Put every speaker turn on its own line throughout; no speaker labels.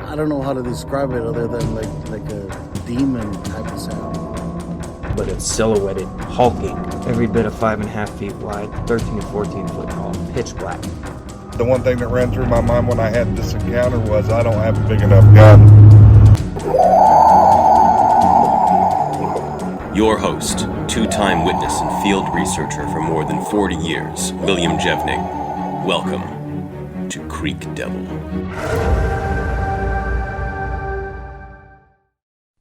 I don't know how to describe it other than like a demon type of sound.
But it's silhouetted, hulking, every bit of 5.5 feet wide, 13 to 14 foot tall, pitch black.
The one thing that ran through my mind when I had this encounter was I don't have a big enough gun.
Your host, two-time witness and field researcher for more than 40 years, William Jevning. Welcome to Creek Devil.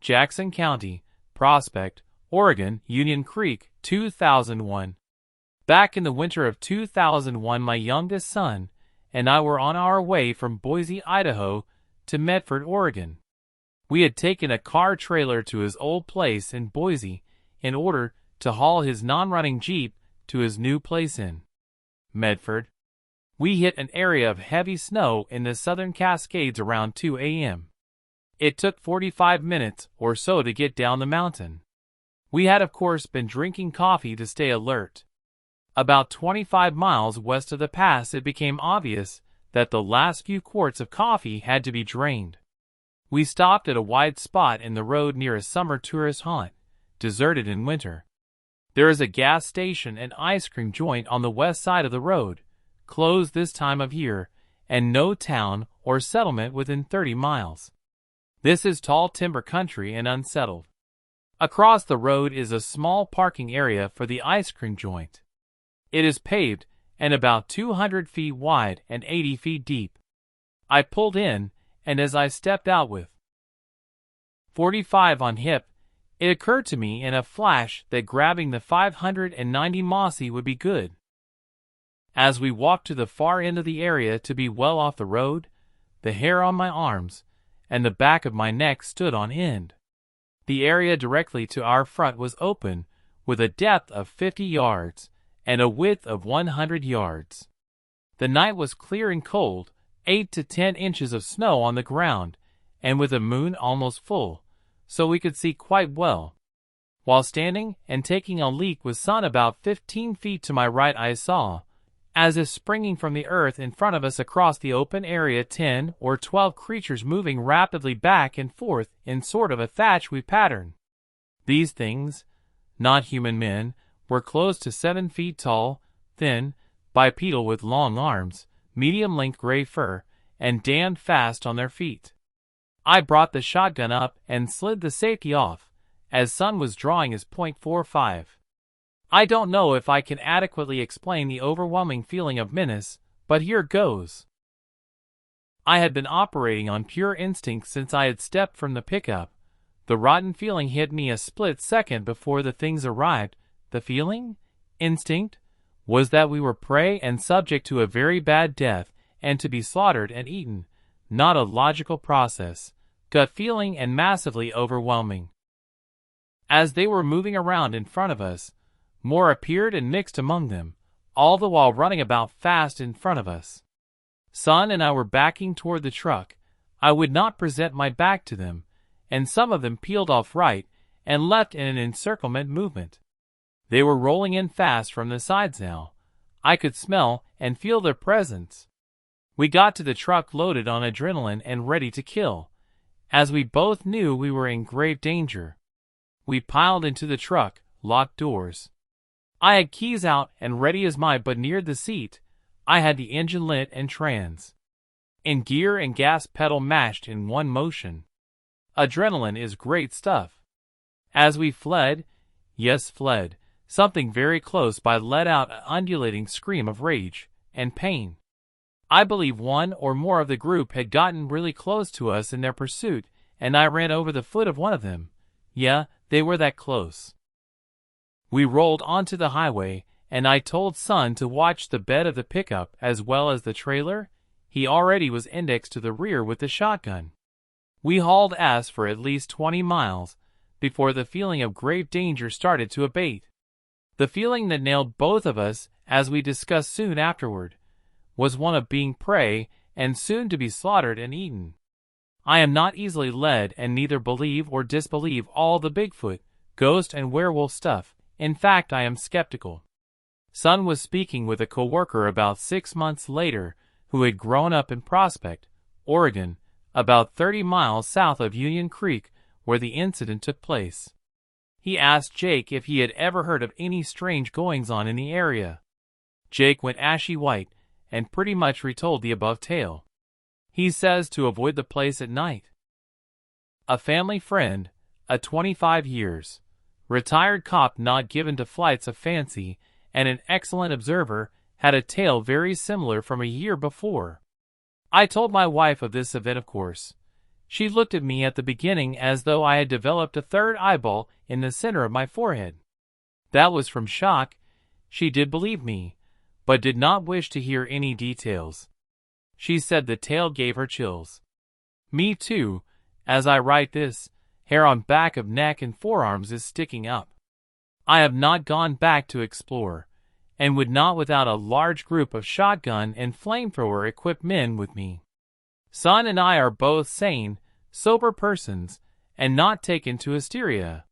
Jackson County, Prospect, Oregon, Union Creek, 2001. Back in the winter of 2001, my youngest son and I were on our way from Boise, Idaho to Medford, Oregon. We had taken a car trailer to his old place in Boise in order to haul his non-running Jeep to his new place in Medford. We hit an area of heavy snow in the southern Cascades around 2 a.m. It took 45 minutes or so to get down the mountain. We had, of course, been drinking coffee to stay alert. About 25 miles west of the pass, it became obvious that the last few quarts of coffee had to be drained. We stopped at a wide spot in the road near a summer tourist haunt, deserted in winter. There is a gas station and ice cream joint on the west side of the road, closed this time of year, and no town or settlement within 30 miles. This is tall timber country and unsettled. Across the road is a small parking area for the ice cream joint. It is paved and about 200 feet wide and 80 feet deep. I pulled in, and as I stepped out with 45 on hip, it occurred to me in a flash that grabbing the 590 Mossy would be good. As we walked to the far end of the area to be well off the road, the hair on my arms and the back of my neck stood on end. The area directly to our front was open, with a depth of 50 yards and a width of 100 yards. The night was clear and cold, 8 to 10 inches of snow on the ground, and with a moon almost full, so we could see quite well. While standing and taking a leak with sun about 15 feet to my right, I saw, as if springing from the earth in front of us across the open area, 10 or 12 creatures moving rapidly back and forth in sort of a thatch-weave pattern. These things, not human men, were close to 7 feet tall, thin, bipedal with long arms, medium-length gray fur, and damned fast on their feet. I brought the shotgun up and slid the safety off, as Son was drawing his .45. I don't know if I can adequately explain the overwhelming feeling of menace, but here goes. I had been operating on pure instinct since I had stepped from the pickup. The rotten feeling hit me a split second before the things arrived. The feeling? Instinct? Was that we were prey and subject to a very bad death and to be slaughtered and eaten. Not a logical process. Gut feeling and massively overwhelming. As they were moving around in front of us, more appeared and mixed among them, all the while running about fast in front of us. Son and I were backing toward the truck. I would not present my back to them, and some of them peeled off right and left in an encirclement movement. They were rolling in fast from the sides now. I could smell and feel their presence. We got to the truck loaded on adrenaline and ready to kill, as we both knew we were in grave danger. We piled into the truck, locked doors. I had keys out and ready as my but neared the seat. I had the engine lit and trans in gear and gas pedal mashed in one motion. Adrenaline is great stuff. As we fled, something very close by let out an undulating scream of rage and pain. I believe one or more of the group had gotten really close to us in their pursuit, and I ran over the foot of one of them. Yeah, they were that close. We rolled onto the highway, and I told Son to watch the bed of the pickup as well as the trailer. He already was indexed to the rear with the shotgun. We hauled ass for at least 20 miles before the feeling of grave danger started to abate. The feeling that nailed both of us, as we discussed soon afterward, was one of being prey and soon to be slaughtered and eaten. I am not easily led and neither believe or disbelieve all the Bigfoot, ghost and werewolf stuff. In fact, I am skeptical. Son was speaking with a coworker about 6 months later who had grown up in Prospect, Oregon, about 30 miles south of Union Creek where the incident took place. He asked Jake if he had ever heard of any strange goings-on in the area. Jake went ashy white and pretty much retold the above tale. He says to avoid the place at night. A family friend, a 25 years, retired cop not given to flights of fancy and an excellent observer, had a tale very similar from a year before. I told my wife of this event, of course. She looked at me at the beginning as though I had developed a third eyeball in the center of my forehead. That was from shock. She did believe me, but did not wish to hear any details. She said the tale gave her chills. Me too. As I write this, hair on back of neck and forearms is sticking up. I have not gone back to explore, and would not without a large group of shotgun and flamethrower equipped men with me. Son and I are both sane, sober persons, and not taken to hysteria.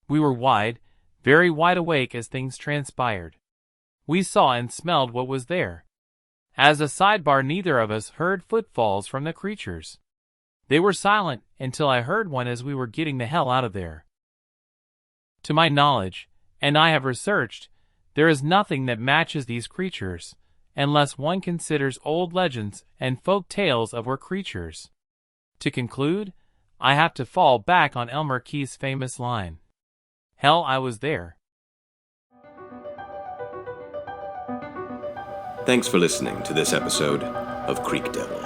We were very wide awake as things transpired. We saw and smelled what was there. As a sidebar, neither of us heard footfalls from the creatures. They were silent until I heard one as we were getting the hell out of there. To my knowledge, and I have researched, there is nothing that matches these creatures, unless one considers old legends and folk tales of were creatures. To conclude, I have to fall back on Elmer Key's famous line. Hell, I was there.
Thanks for listening to this episode of Creek Devil.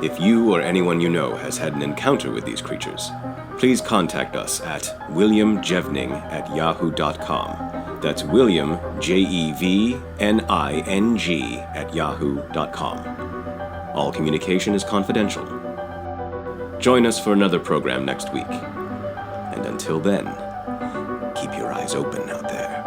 If you or anyone you know has had an encounter with these creatures, please contact us at williamjevning@yahoo.com. That's William, Jevning, @yahoo.com. All communication is confidential. Join us for another program next week. And until then, keep your eyes open out there.